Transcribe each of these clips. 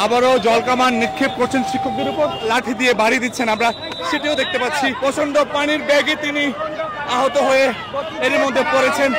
আবারও জলকামান নিক্ষেপ করছেন শিক্ষকদের উপর, লাঠি দিয়ে বাড়ি দিচ্ছেন, আমরা সেটিও দেখতে পাচ্ছি। প্রচন্ড পানির বেগে তিনি আহত হয়ে এর মধ্যে পড়েছেন।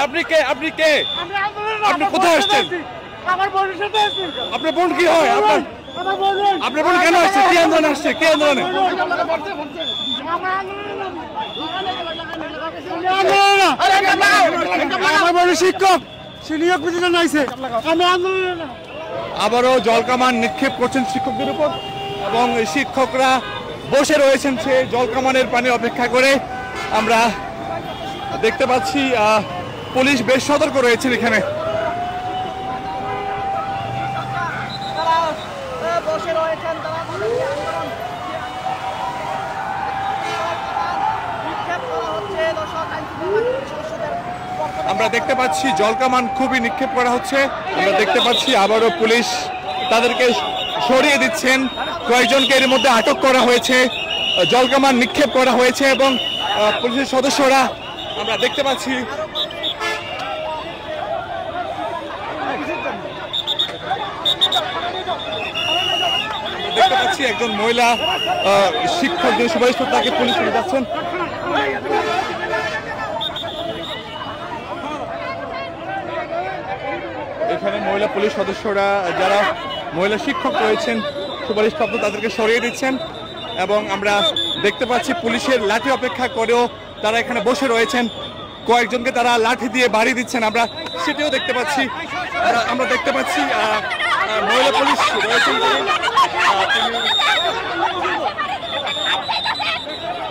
আপনি কে? আপনি কে? আপনি কোথায় আসছেন? আমার বোনের সাথে আসছি। আপনার বোন কি হয়? আপনার বোন কেন আসছে? কি আন্দোলন আসছে? কি আন্দোলনে? আমার বোনের শিক্ষক সে নিয়োগ প্রতিষ্ঠান আইছে। আমি আন্দোলন। আবারও জলকামান নিক্ষেপ করছেন শিক্ষকদের উপর এবং শিক্ষকরা বসে রয়েছেন সে জলকামানের পানি অপেক্ষা করে। আমরা দেখতে পাচ্ছি পুলিশ বেশ সতর্ক রয়েছেন এখানে। আমরা দেখতে পাচ্ছি জলকামান খুবই নিক্ষেপ করা হচ্ছে। আমরা দেখতে পাচ্ছি আবারও পুলিশ তাদেরকে সরিয়ে দিচ্ছেন। কয়েকজনকে এর মধ্যে আটক করা হয়েছে, জলকামান নিক্ষেপ করা হয়েছে এবং পুলিশের সদস্যরা আমরা দেখতে পাচ্ছি একজন মহিলা শিক্ষক যে সুপারিশ তাকে পুলিশ নিয়ে যাচ্ছেন। এখানে মহিলা পুলিশ সদস্যরা যারা মহিলা শিক্ষক রয়েছেন সুপারিশপ্রাপ্ত তাদেরকে সরিয়ে দিচ্ছেন এবং আমরা দেখতে পাচ্ছি পুলিশের লাঠি অপেক্ষা করেও তারা এখানে বসে রয়েছেন। কয়েকজনকে তারা লাঠি দিয়ে বাড়ি দিচ্ছেন, আমরা সেটিও দেখতে পাচ্ছি। আমরা দেখতে পাচ্ছি মহিলা পুলিশ রয়েছেন,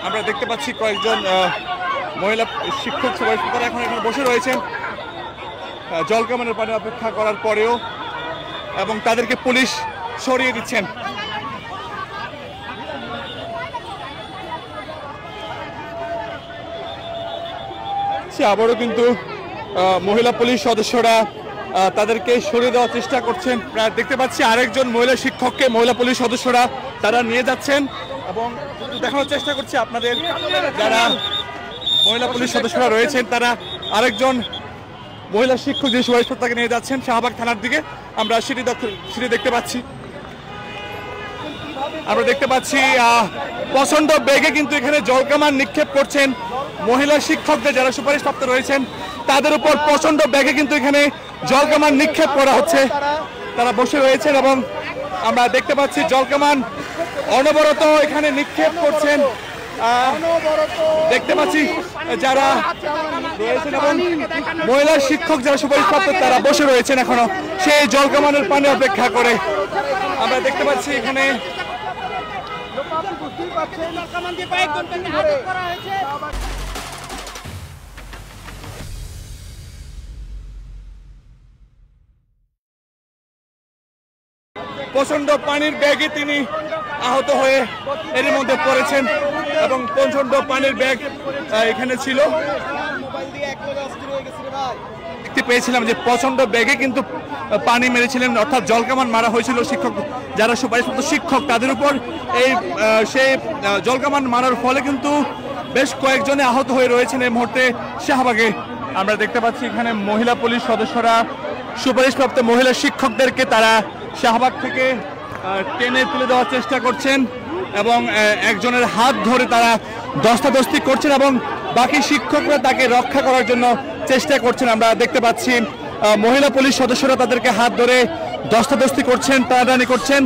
আমরা দেখতে পাচ্ছি কয়েকজন মহিলা শিক্ষক সবাই তারা এখন এখানে বসে রয়েছেন জলকামানের পানি অপেক্ষা করার পরেও এবং তাদেরকে পুলিশ সরিয়ে দিচ্ছেন। আবারও কিন্তু মহিলা পুলিশ সদস্যরা তাদেরকে সরিয়ে দেওয়ার চেষ্টা করছেন। দেখতে পাচ্ছি আরেকজন মহিলা শিক্ষককে মহিলা পুলিশ সদস্যরা তারা নিয়ে যাচ্ছেন এবং দেখানোর চেষ্টা করছি আপনাদের যারা মহিলা পুলিশ সদস্যরা রয়েছেন তারা আরেকজন মহিলা শিক্ষক যে সুপারিশ তাকে নিয়ে যাচ্ছেন শাহবাগ থানার দিকে। আমরা সেটি দেখতে পাচ্ছি। আমরা দেখতে পাচ্ছি প্রচন্ড বেগে কিন্তু এখানে জলকামান নিক্ষেপ করছেন মহিলা শিক্ষকদের যারা সুপারিশপ্রাপ্ত রয়েছেন তাদের উপর প্রচন্ড বেগে কিন্তু এখানে জলকামান নিক্ষেপ করা হচ্ছে। তারা বসে রয়েছেন এবং আমরা দেখতে পাচ্ছি জলকামান অনবরত এখানে নিক্ষেপ করছেন। দেখতে পাচ্ছি যারা রয়েছেন এবং মহিলা শিক্ষক যারা সুপারিশপ্রাপ্ত তারা বসে রয়েছেন এখনো সেই জলকামানের পানি অপেক্ষা করে। আমরা দেখতে পাচ্ছি এখানে প্রচন্ড পানির বেগে তিনি আহত হয়ে এর মধ্যে পড়েছেন এবং প্রচন্ড পানির ব্যাগ এখানে ছিল। দেখতে পেয়েছিলাম যে প্রচন্ড বেগে কিন্তু পানি মেরেছিলেন, অর্থাৎ জলকামান মারা হয়েছিল শিক্ষক যারা সুপারিশপ্রাপ্ত শিক্ষক তাদের উপর। এই সেই জলকামান মারার ফলে কিন্তু বেশ কয়েকজনে আহত হয়ে রয়েছেন এই মুহূর্তে শাহবাগে। আমরা দেখতে পাচ্ছি এখানে মহিলা পুলিশ সদস্যরা সুপারিশপ্রাপ্ত মহিলা শিক্ষকদেরকে তারা শাহবাগ থেকে টেনে তুলে দেওয়ার চেষ্টা করছেন এবং একজনের হাত ধরে তারা ধস্তাধস্তি করছেন এবং বাকি শিক্ষকরা তাকে রক্ষা করার জন্য চেষ্টা করছেন। আমরা দেখতে পাচ্ছি মহিলা পুলিশ সদস্যরা তাদেরকে হাত ধরে ধস্তাধস্তি করছেন, টানাটানি করছেন।